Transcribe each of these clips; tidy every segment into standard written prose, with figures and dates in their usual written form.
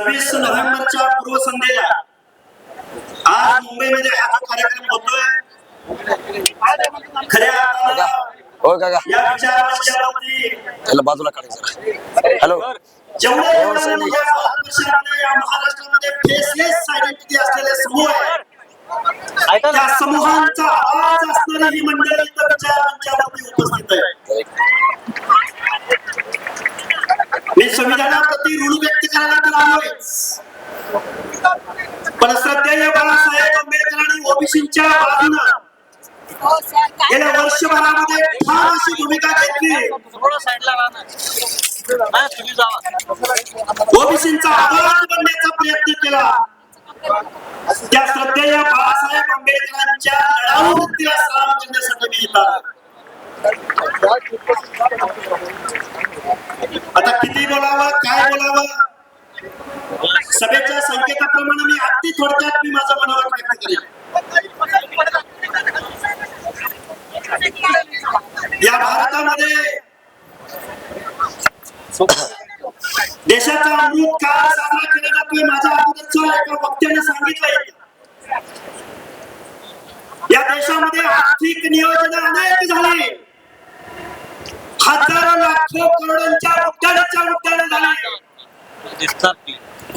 26 नोव्हेंबरच्या पूर्वसंध्येला आज मुंबईमध्ये हा कार्यक्रम होतोय. खऱ्या अर्थानं हो काका या विचारावरती त्याला बाजूला काढायचं. हॅलो जेवढे या भारतवर्षामध्ये या महाराष्ट्रामध्ये फेसलेस आयडेंटिटी असलेले समूह आहे, त्या समूहांचा आवाज असणारी ही मंडळी इथं विचारांच्यावरती उपस्थित आहे. मी संविधानाप्रती ऋण व्यक्त करायला तर आलोयच, पण श्रद्धेय बाळासाहेब आंबेडकरांनी ओबीसींच्या बाजूने गेल्या वर्षभरामध्ये ठाम अशी भूमिका घेतली. ओबीसींचा आवाज बनण्याचा प्रयत्न केला. त्या श्रद्धेय बाळासाहेब आंबेडकरांच्या लढाऊ वृत्तीला सलाम करण्यासाठी मी इथं आलो. आता किती बोलावं, काय बोलावं, सभेच्या संकेताप्रमाणे मी अगदी थोडक्यात मी माझं मनोगत व्यक्त करेन. या भारतामध्ये देशाचा अमृत काळ साजरा केला जातोय. माझ्या अगोदरच्या एका वक्त्याने सांगितलंय, या देशामध्ये आर्थिक नियोजन अनेक झाले, हजारो लाखो करोडोंच्या उड्डाण झाले.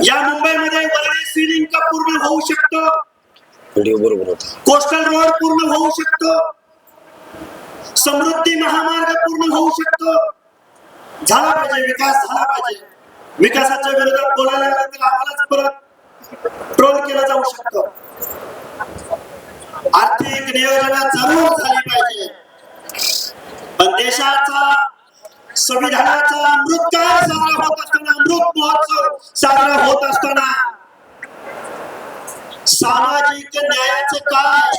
या मुंबईमध्ये वरळी सी लिंक पूर्ण होऊ शकतो, बरोबर होता, कोस्टल रोड पूर्ण होऊ शकतो, समृद्धी महामार्ग पूर्ण होऊ शकतो. झाला पाहिजे, विकास झाला पाहिजे. विकासाच्या विरोधात बोलायला लागलं तर आम्हालाच परत ट्रोल केलं जाऊ शकतं. आर्थिक नियोजन जरूर झाली पाहिजे, पण देशाचा संविधानाचा अमृतकाळ साजरा होत असताना, अमृत महोत्सव साजरा होत असताना सामाजिक न्यायाचं काय,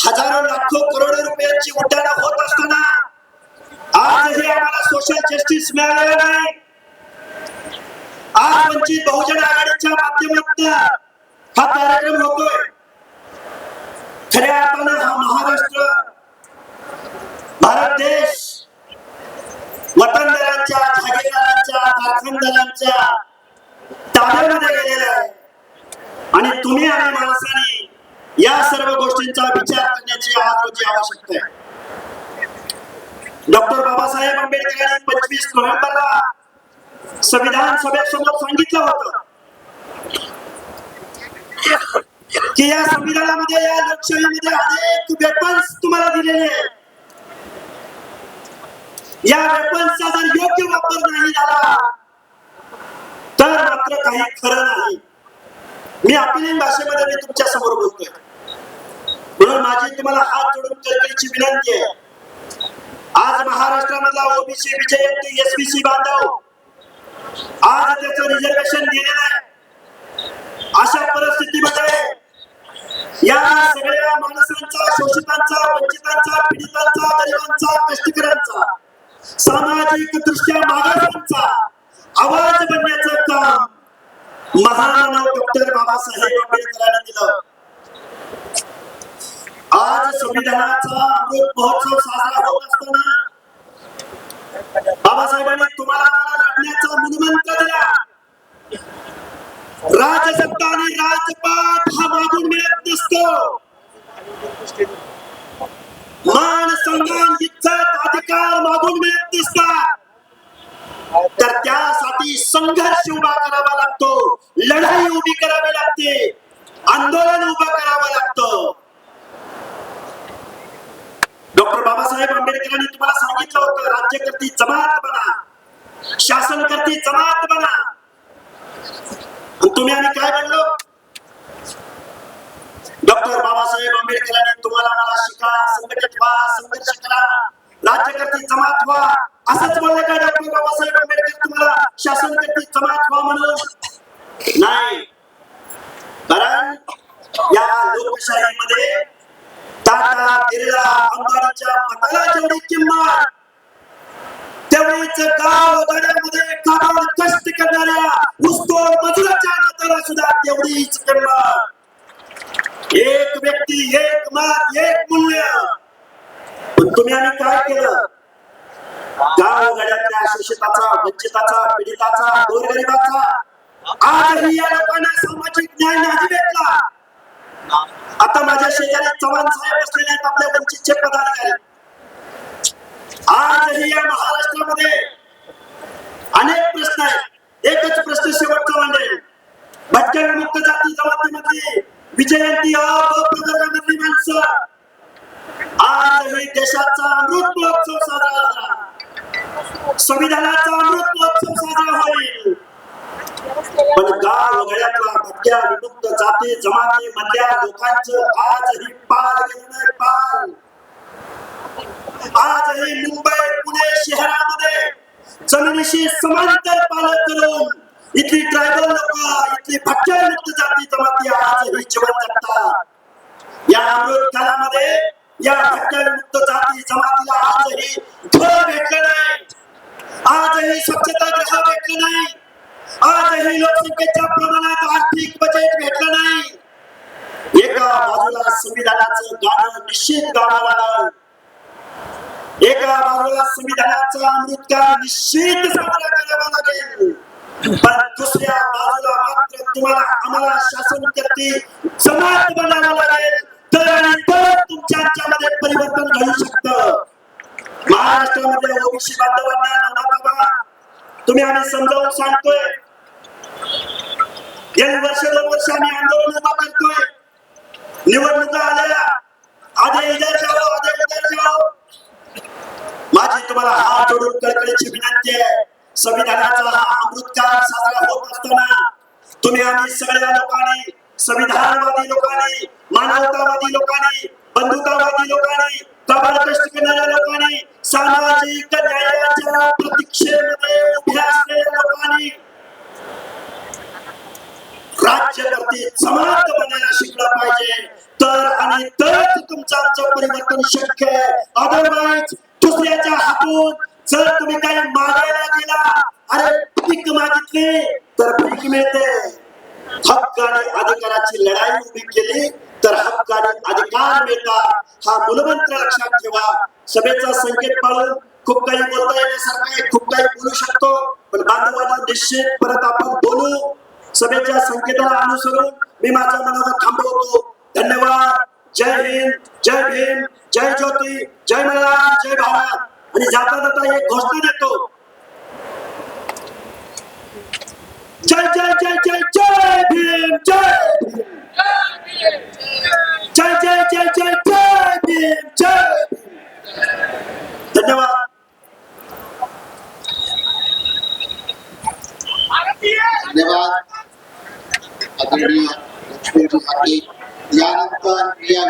हजारो लाखो करोडो रुपयांची उड्डाणं होत असताना आजही आम्हाला सोशल जस्टिस मिळालेलं नाही. आज वंचित बहुजन आघाडीच्या माध्यमातून हा कार्यक्रम होतोय. खऱ्या अर्थानं हा महाराष्ट्र, भारत देश वतनदारांच्या, जागीरदारांच्या, कारखानदारांच्या ताब्यामध्ये गेलेला आहे, आणि तुम्ही आणि माणसाने या सर्व गोष्टींचा विचार करण्याची आज रोजी आवश्यकता आहे. डॉक्टर बाबासाहेब आंबेडकरांनी 25 नोव्हेंबरला संविधान सभेसमोर सांगितलं होतं की या संविधानामध्ये, या लोकशाहीमध्ये अनेक वेपन्स तुम्हाला दिलेले आहेत. या वेपन्सचा जर योग्य वापर नाही झाला तर मात्र काही खरं नाही. मी अपीलिंग भाषेमध्ये मी तुमच्या समोर बोलतोय, म्हणून माझी तुम्हाला हात जोडून कळकळीची विनंती आहे. आज महाराष्ट्रामधला ओबीसी विजयंती एसबीसी बांधव आज त्याचं रिझर्वेशन दिलेलं आहे. अशा परिस्थितीमध्ये या सगळ्या माणसांचा, शोषितांचा, वंचितांचा, पीडितांचा, गरिबांचा, कष्टकऱ्यांचा, सामाजिक दृष्ट्या मागासांचा आवाज बनण्याचं काम महामानव डॉक्टर बाबासाहेब आंबेडकरांनी दिलं. आज संविधानाचा अमृत महोत्सव साजरा होत असताना बाबासाहेबांनी तुम्हाला लढण्याचा मूलमंत्र दिला. राजसत्ता आणि राजपाट हा मागून मिळत नसतो. मान, सन्मान, इज्जत, अधिकार मागून मिळत नसतात. तर त्यासाठी संघर्ष उभा करावा लागतो, लढाई उभी करावी लागते, आंदोलन उभं करावं लागतं. डॉक्टर बाबासाहेब आंबेडकरांनी तुम्हाला सांगितलं होतं, राज्यकर्ती जमात बना, शासनकर्ती जमात बना. तुम्ही आम्ही काय बनलो? डॉक्टर बाबासाहेब आंबेडकरांनी तुम्हाला मला शिका, संघटित व्हा, संघर्ष करा, राज्यकर्ती जमात व्हा असंच बोलले का डॉक्टर बाबासाहेब आंबेडकर तुम्हाला शासनकर्ती जमात व्हा म्हणून? नाही, कारण या लोकशाहीमध्ये टाटा, बिर्ला, अंबानीच्या मताला जेवढी किंमत, तेवढीच गाव गाड्यामध्ये कामावर कष्ट करणाऱ्या ऊसतोड मजुराच्या मताला सुद्धा तेवढीच किंमत. एक व्यक्ती, एक मत, एक मूल्य. तुम्ही आम्ही काय केलं? गावगाड्यातल्या शोषिताचा, वंचिताचा, पीडिताचा, गोरगरिबाचा आजही या लोकांना सामाजिक न्याय नाही भेटला. आता माझ्या शेजारी चव्हाण साहेब बसलेले आहेत, आपल्या वंचितचे पदाधिकारी. आजही या महाराष्ट्रामध्ये अनेक प्रश्न आहेत. एकच प्रश्न शेवटचा मांडेल. भटक्या विमुक्त जाती जमातीमधली विजयंती प्रवर्गामधली माणसं आजही देशाचा अमृत महोत्सव साजरा झाला. संविधानाचा अमृत महोत्सव साजरा होईल. पण गाव वगळ्यातला भटक्या विमुक्त जाती जमाती मधल्या लोकांचं आजही पार गेलं नाही. पार आजही मुंबई पुणे शहरामध्ये जमिनीशी समांतर पालन करून इथली ट्रायबल लोक, इथली भटक्या विमुक्त जाती जमाती आजही जीवन जगतात. या अमृत काळामध्ये या भटक्या विमुक्त जाती जमातीला आजही घर भेटलं नाही. आजही स्वच्छतागृह भेटलं नाही. आजही लोकसंख्येच्या प्रमाणात आर्थिक बजेट भेटलं नाही. एका बाजूला संविधानाचं गाणं निश्चित गावं लागलं. एका बाजूला संविधानाचा अमृतकाळ निश्चित साजरा करावा लागेल. पण दुसऱ्या बाजूला मात्र तुम्हाला आम्हाला शासन करते समाज बनावं लागेल. तर आणि तर तुमच्यामध्ये परिवर्तन घडू शकतं. महाराष्ट्रामध्ये ओबीसी बांधवांना तुम्ही आम्ही समजावून सांगतोय. गेली वर्ष 2 वर्ष आम्ही आंदोलन उभा करतोय. निवडणुका आल्या, आधे इधर जाओ, आधे उधर जाओ. माझी तुम्हाला हात जोडून कळकळीची विनंती आहे. संविधानाचा हा अमृतकाळ साजरा होत असताना तुम्ही आम्ही सगळ्या लोकांनी, संविधानवादी लोकांनी, मानवतावादी लोकांनी, बंधुतावादी लोकांनी, प्रबळ कष्ट करणाऱ्या लोकांनी, सामाजिक न्यायाच्या प्रतीक्षेमध्ये उभ्या असलेल्या लोकांनी राज्यकर्ते समाज बनायला शिकलं पाहिजे. तर आणि तरच तुमचं आमचं परिवर्तन शक्य आहे. अदरवाईज दुसऱ्याच्या हातून जर तुम्ही काही मागायला गेला, अरे भीक मागितली तर भीक मिळते. हक्क आणि अधिकाराची लढाई उभी केली तर हक्क आणि अधिकार मिळतात. हा मूलमंत्र लक्षात ठेवा. सभेचा संकेत पाळून खूप काही बोलता येण्यासारखं आहे, खूप काही बोलू शकतो. पण बांधवांना निश्चित परत आपण बोलू. सभेच्या संकेताला अनुसरून मी माझ्या मनाला थांबवतो. धन्यवाद. जय हिंद, जय भीम, जय ज्योती, जय मल्हार, जय भारत. आणि जाता जाता एक घोषणा देतो. जय जय जय जय जय भीम, जय भीम. जय जय जय जय जय भीम, जय भीम. धन्यवाद. धन्यवाद आदरणीय लक्ष्मीजी. यानंतर